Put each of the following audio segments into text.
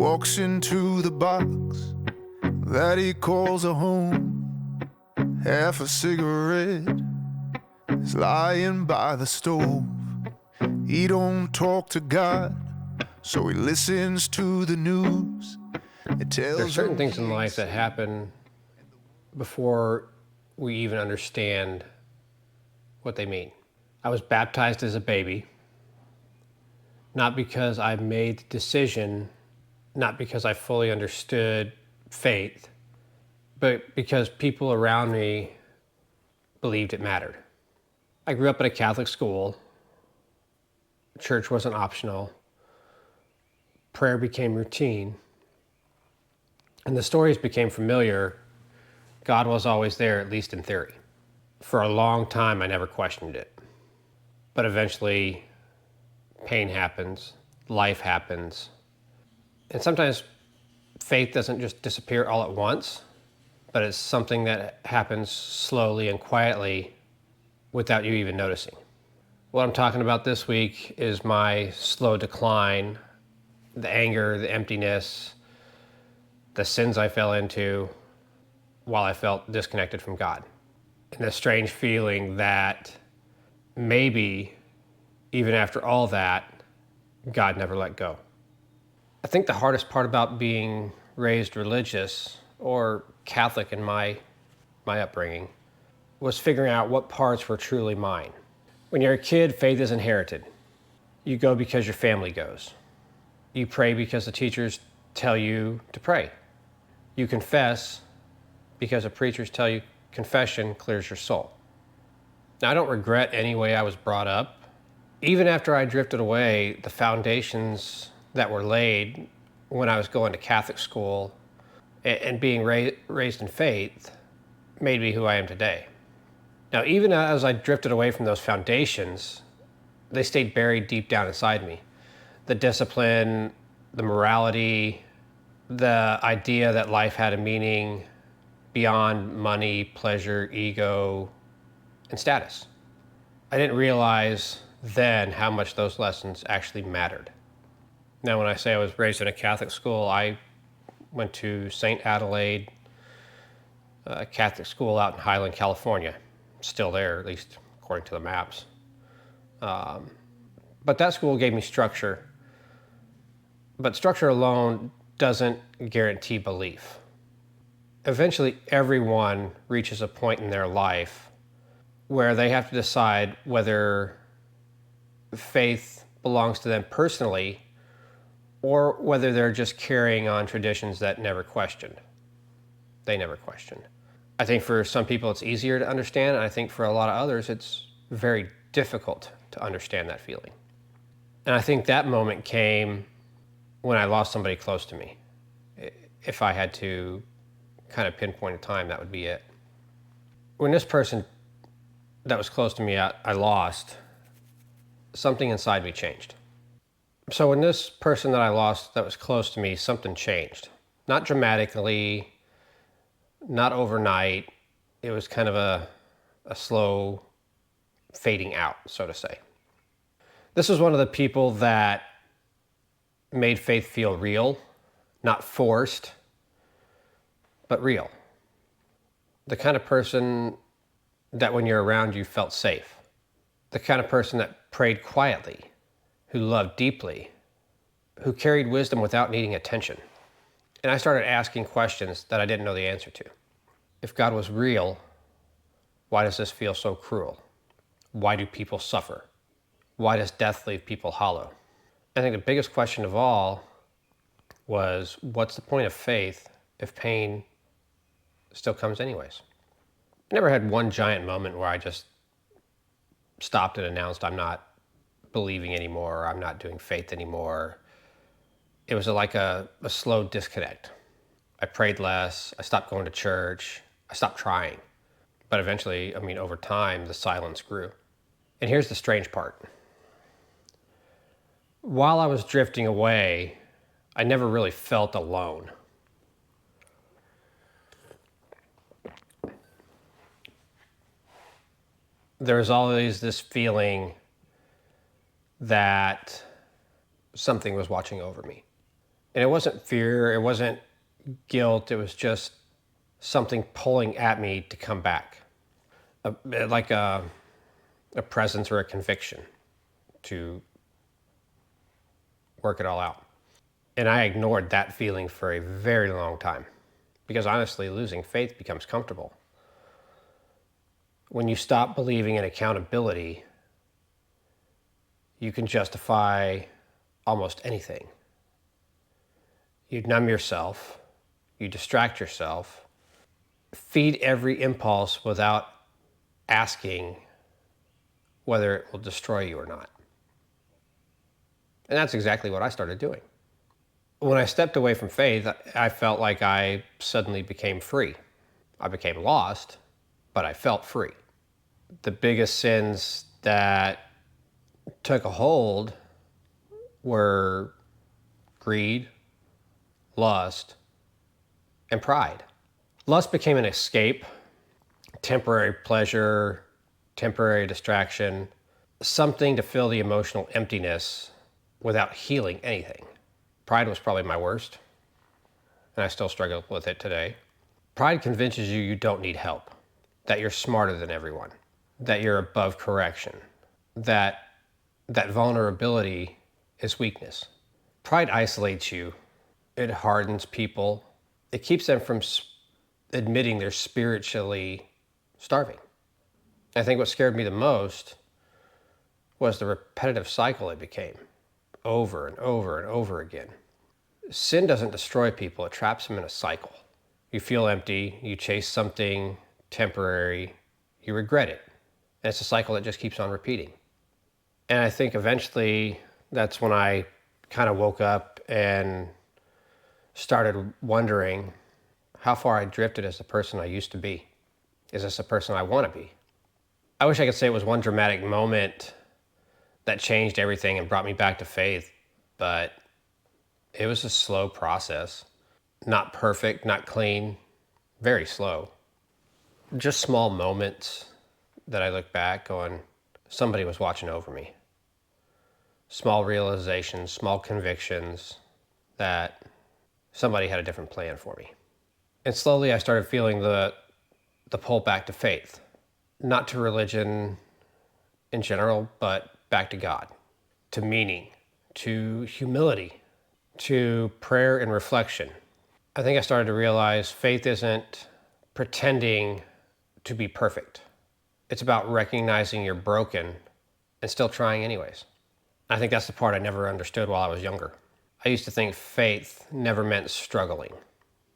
walks into the box that he calls a home. Half a cigarette is lying by the stove. He don't talk to God, so he listens to the news. There's certain things in life that happen before we even understand what they mean. I was baptized as a baby, not because I made the decision, not because I fully understood faith, but because people around me believed it mattered. I grew up at a Catholic school. Church wasn't optional. Prayer became routine. And the stories became familiar. God was always there, at least in theory. For a long time, I never questioned it. But eventually, pain happens, life happens. And sometimes faith doesn't just disappear all at once, but it's something that happens slowly and quietly without you even noticing. What I'm talking about this week is my slow decline, the anger, the emptiness, the sins I fell into while I felt disconnected from God. And the strange feeling that maybe, even after all that, God never let go. I think the hardest part about being raised religious or Catholic in my upbringing was figuring out what parts were truly mine. When you're a kid, faith is inherited. You go because your family goes. You pray because the teachers tell you to pray. You confess because the preachers tell you confession clears your soul. Now, I don't regret any way I was brought up. Even after I drifted away, the foundations that were laid when I was going to Catholic school and being raised in faith made me who I am today. Now, even as I drifted away from those foundations, they stayed buried deep down inside me. The discipline, the morality, the idea that life had a meaning beyond money, pleasure, ego, and status. I didn't realize then how much those lessons actually mattered. Now, when I say I was raised in a Catholic school, I went to St. Adelaide Catholic school out in Highland, California. Still there, at least according to the maps. But that school gave me structure. But structure alone doesn't guarantee belief. Eventually, everyone reaches a point in their life where they have to decide whether faith belongs to them personally or whether they're just carrying on traditions that never questioned. They never questioned. I think for some people it's easier to understand, and I think for a lot of others it's very difficult to understand that feeling. And I think that moment came when I lost somebody close to me. If I had to kind of pinpoint a time, that would be it. When this person that was close to me I lost, something inside me changed. So when this person that I lost that was close to me, something changed. Not dramatically, not overnight. It was kind of a slow fading out, so to say. This was one of the people that made faith feel real, not forced, but real. The kind of person that when you're around you felt safe. The kind of person that prayed quietly, who loved deeply, who carried wisdom without needing attention. And I started asking questions that I didn't know the answer to. If God was real, why does this feel so cruel? Why do people suffer? Why does death leave people hollow? I think the biggest question of all was, what's the point of faith if pain still comes anyways? I never had one giant moment where I just stopped and announced I'm not believing anymore, or I'm not doing faith anymore. It was like a slow disconnect. I prayed less, I stopped going to church, I stopped trying. But eventually, over time, the silence grew. And here's the strange part. While I was drifting away, I never really felt alone. There was always this feeling that something was watching over me. And it wasn't fear, it wasn't guilt, it was just something pulling at me to come back. Like a presence or a conviction to work it all out. And I ignored that feeling for a very long time because honestly, losing faith becomes comfortable. When you stop believing in accountability, you can justify almost anything. You numb yourself, you distract yourself, feed every impulse without asking whether it will destroy you or not. And that's exactly what I started doing. When I stepped away from faith, I felt like I suddenly became free. I became lost, but I felt free. The biggest sins that took a hold were greed, lust, and pride. Lust became an escape, temporary pleasure, temporary distraction, something to fill the emotional emptiness without healing anything. Pride was probably my worst, and I still struggle with it today. Pride convinces you you don't need help, that you're smarter than everyone, that you're above correction, that vulnerability is weakness. Pride isolates you. It hardens people. It keeps them from admitting they're spiritually starving. I think what scared me the most was the repetitive cycle it became, over and over and over again. Sin doesn't destroy people, it traps them in a cycle. You feel empty, you chase something temporary, you regret it. And it's a cycle that just keeps on repeating. And I think eventually that's when I kind of woke up and started wondering how far I drifted as the person I used to be. Is this a person I want to be? I wish I could say it was one dramatic moment that changed everything and brought me back to faith, but it was a slow process. Not perfect, not clean, very slow. Just small moments that I look back on, somebody was watching over me. Small realizations, small convictions that somebody had a different plan for me. And slowly I started feeling the pull back to faith. Not to religion in general, but back to God, to meaning, to humility, to prayer and reflection. I think I started to realize faith isn't pretending to be perfect. It's about recognizing you're broken and still trying anyways. I think that's the part I never understood while I was younger. I used to think faith never meant struggling.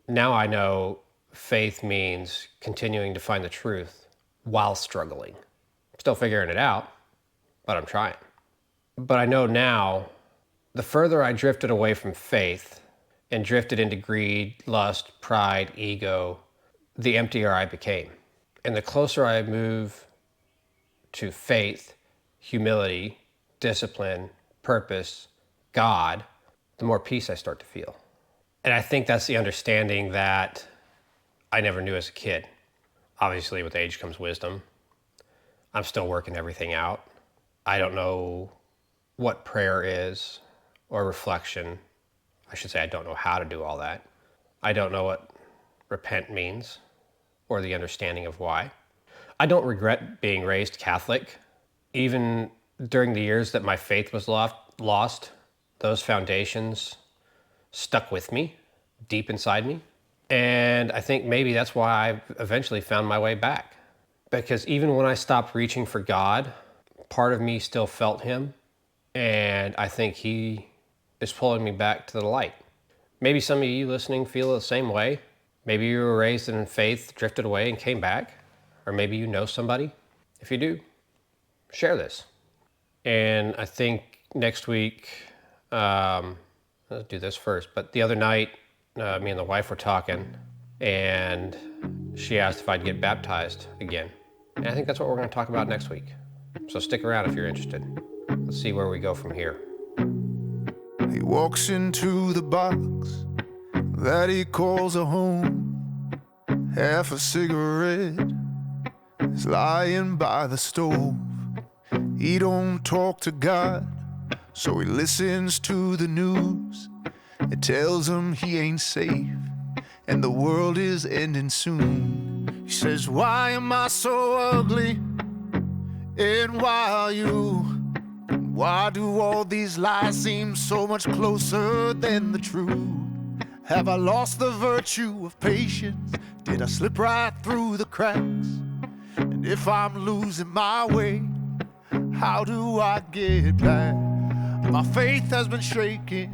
Now I know faith means continuing to find the truth while struggling. Still figuring it out, but I'm trying. But I know now, the further I drifted away from faith and drifted into greed, lust, pride, ego, the emptier I became. And the closer I move to faith, humility, discipline, purpose, God, the more peace I start to feel. And I think that's the understanding that I never knew as a kid. Obviously, with age comes wisdom. I'm still working everything out. I don't know what prayer is or reflection. I should say I don't know how to do all that. I don't know what repent means or the understanding of why. I don't regret being raised Catholic. Even during the years that my faith was lost, those foundations stuck with me, deep inside me. And I think maybe that's why I eventually found my way back. Because even when I stopped reaching for God, part of me still felt him. And I think he is pulling me back to the light. Maybe some of you listening feel the same way. Maybe you were raised in faith, drifted away and came back. Or maybe you know somebody. If you do, share this. And I think next week, let's do this first. But the other night, me and the wife were talking, and she asked if I'd get baptized again. And I think that's what we're going to talk about next week. So stick around if you're interested. Let's see where we go from here. He walks into the box that he calls a home. Half a cigarette is lying by the stove. He don't talk to God, so he listens to the news. It tells him he ain't safe and the world is ending soon. He says, why am I so ugly? And why are you? Why do all these lies seem so much closer than the truth? Have I lost the virtue of patience? Did I slip right through the cracks? And if I'm losing my way, how do I get back? My faith has been shaking.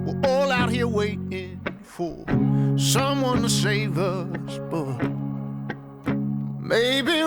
We're all out here waiting for someone to save us, but maybe